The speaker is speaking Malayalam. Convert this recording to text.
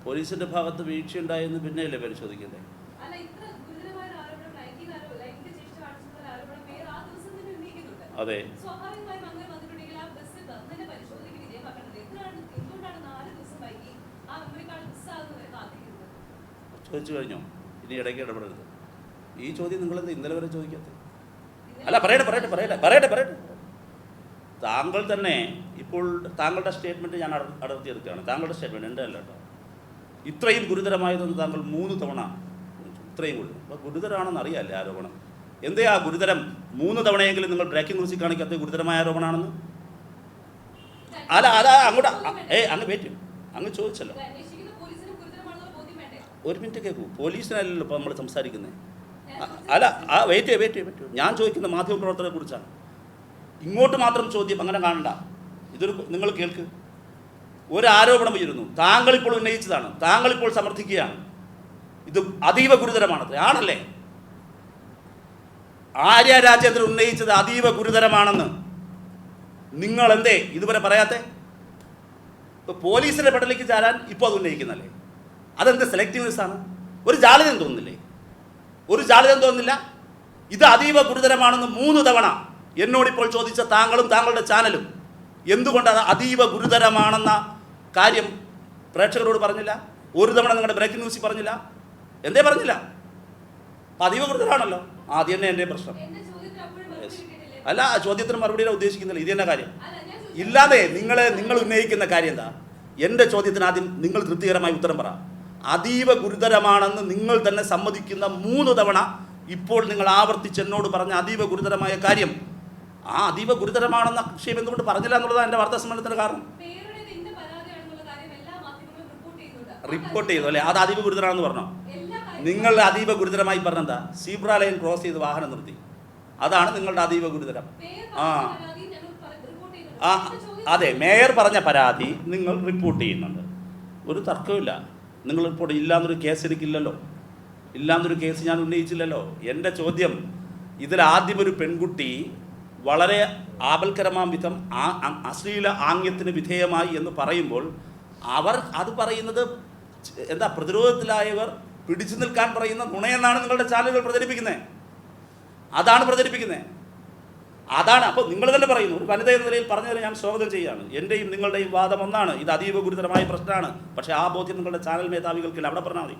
പോലീസിൻ്റെ ഭാഗത്ത് വീഴ്ചയുണ്ടായെന്ന് പിന്നെയല്ലേ പരിശോധിക്കണ്ടേ? അതെ, ചോദിച്ചു കഴിഞ്ഞോ? ഇനി ഇടയ്ക്ക് ഇടപെടരുത്. ഈ ചോദ്യം നിങ്ങളെന്ത് ഇന്നലെ വരെ ചോദിക്കാത്ത? അല്ല, പറയട്ടെ. താങ്കൾ തന്നെ ഇപ്പോൾ താങ്കളുടെ സ്റ്റേറ്റ്മെൻറ്റ് ഞാൻ അടർത്തിയെടുക്കുകയാണ്. താങ്കളുടെ സ്റ്റേറ്റ്മെൻറ്റ് എൻ്റെ അല്ല കേട്ടോ. ഇത്രയും ഗുരുതരമായതെന്ന് താങ്കൾ 3 തവണ ഇത്രയും അപ്പോൾ ഗുരുതരമാണെന്ന് അറിയാമല്ലേ ആരോപണം? എന്തേ ആ ഗുരുതരം 3 തവണയെങ്കിലും നിങ്ങൾ ബ്രേക്കിംഗ് ന്യൂസിൽ കാണിക്കാത്ത ഗുരുതരമായ ആരോപണമാണെന്ന്? അല്ല അങ്ങോട്ട് അങ്ങ് വെയിറ്റ് ചെയ്യും. അങ്ങ് ചോദിച്ചല്ലോ. ഒരു മിനിറ്റ് കേൾക്കൂ. പോലീസിനല്ലല്ലോ ഇപ്പോൾ നമ്മൾ സംസാരിക്കുന്നത്. അല്ല വെയിറ്റ് ചെയ്യും. ഞാൻ ചോദിക്കുന്ന മാധ്യമപ്രവർത്തകരെ കുറിച്ചാണ്. ഇങ്ങോട്ട് മാത്രം ചോദ്യം അങ്ങനെ കാണണ്ട. ഇതൊരു നിങ്ങൾ കേൾക്ക്. ഒരു ആരോപണം ഉയരുന്നു, താങ്കളിപ്പോൾ ഉന്നയിച്ചതാണ്, താങ്കളിപ്പോൾ സമർത്ഥിക്കുകയാണ്. ഇത് അതീവ ഗുരുതരമാണ്. ആണല്ലേ? ആര്യ രാജേന്ദ്രൻ ഉന്നയിച്ചത് അതീവ ഗുരുതരമാണെന്ന് നിങ്ങൾ എന്തേ ഇതുവരെ പറയാത്തെ? പോലീസിന്റെ പെടലേക്ക് ചാരാൻ ഇപ്പോൾ അത് ഉന്നയിക്കുന്നല്ലേ? അതെന്ത് സെലക്റ്റീവ്നെസ് ആണ്? ഒരു ജാള്യതയും തോന്നുന്നില്ല? ഇത് അതീവ ഗുരുതരമാണെന്ന് 3 തവണ എന്നോടിപ്പോൾ ചോദിച്ച താങ്കളും താങ്കളുടെ ചാനലും എന്തുകൊണ്ടത് അതീവ ഗുരുതരമാണെന്ന കാര്യം പ്രേക്ഷകരോട് പറഞ്ഞില്ല? ഒരു തവണ നിങ്ങളുടെ ബ്രേക്കിംഗ് ന്യൂസിൽ പറഞ്ഞില്ല? എന്തേ പറഞ്ഞില്ല? അതീവ ഗുരുതരമാണല്ലോ. ആദ്യം തന്നെ എൻ്റെ പ്രശ്നം അല്ല, ചോദ്യത്തിന് മറുപടിയില്ല ഉദ്ദേശിക്കുന്നില്ല. ഇത് തന്നെ കാര്യം ഇല്ലാതെ നിങ്ങൾ ഉന്നയിക്കുന്ന കാര്യം എന്താ? എൻ്റെ ചോദ്യത്തിന് ആദ്യം നിങ്ങൾ തൃപ്തികരമായി ഉത്തരം പറ. അതീവ ഗുരുതരമാണെന്ന് നിങ്ങൾ തന്നെ സമ്മതിക്കുന്ന 3 തവണ ഇപ്പോൾ നിങ്ങൾ ആവർത്തിച്ച് എന്നോട് പറഞ്ഞ അതീവ ഗുരുതരമായ കാര്യം, ആ അതീവ ഗുരുതരമാണെന്ന വിഷയം എന്തുകൊണ്ട് പറഞ്ഞില്ല എന്നുള്ളതാണ് എൻ്റെ വാർത്താ സമ്മേളനത്തിൻ്റെ കാരണം. റിപ്പോർട്ട് ചെയ്തു അല്ലേ? അത് അതീവ ഗുരുതരമാണെന്ന് പറഞ്ഞോ? നിങ്ങൾ അതീവ ഗുരുതരമായി പറഞ്ഞെന്താ? സീബ്ര ലൈൻ ക്രോസ് ചെയ്ത് വാഹനം നിർത്തി, അതാണ് നിങ്ങളുടെ അതീവ ഗുരുതരം. അതെ, മേയർ പറഞ്ഞ പരാതി നിങ്ങൾ റിപ്പോർട്ട് ചെയ്യുന്നുണ്ട്. ഒരു തർക്കമില്ല. നിങ്ങൾ റിപ്പോർട്ട് ഇല്ലാന്നൊരു കേസ് എടുക്കില്ലല്ലോ. ഇല്ലാന്നൊരു കേസ് ഞാൻ ഉന്നയിച്ചില്ലല്ലോ. എൻ്റെ ചോദ്യം, ഇതിലാദ്യം ഒരു പെൺകുട്ടി വളരെ ആപൽക്കരമാം വിധം അശ്ലീല ആംഗ്യത്തിന് വിധേയമായി എന്ന് പറയുമ്പോൾ അവർ അത് പറയുന്നത് എന്താ? പ്രതിരോധത്തിലായവർ പിടിച്ചു നിൽക്കാൻ പറയുന്ന നുണയെന്നാണ് നിങ്ങളുടെ ചാനലുകൾ പ്രചരിപ്പിക്കുന്നത്. അതാണ്. അപ്പോൾ നിങ്ങൾ തന്നെ പറയുന്നു. ഒരു വനിത എന്ന നിലയിൽ പറഞ്ഞതിന് ഞാൻ സ്വാഗതം ചെയ്യുകയാണ്. എൻ്റെയും നിങ്ങളുടെയും വാദം ഒന്നാണ്, ഇത് അതീവ ഗുരുതരമായ പ്രശ്നമാണ്. പക്ഷേ ആ ബോധ്യം നിങ്ങളുടെ ചാനൽ മേധാവികൾക്കില്ല. അവിടെ പറഞ്ഞാൽ മതി.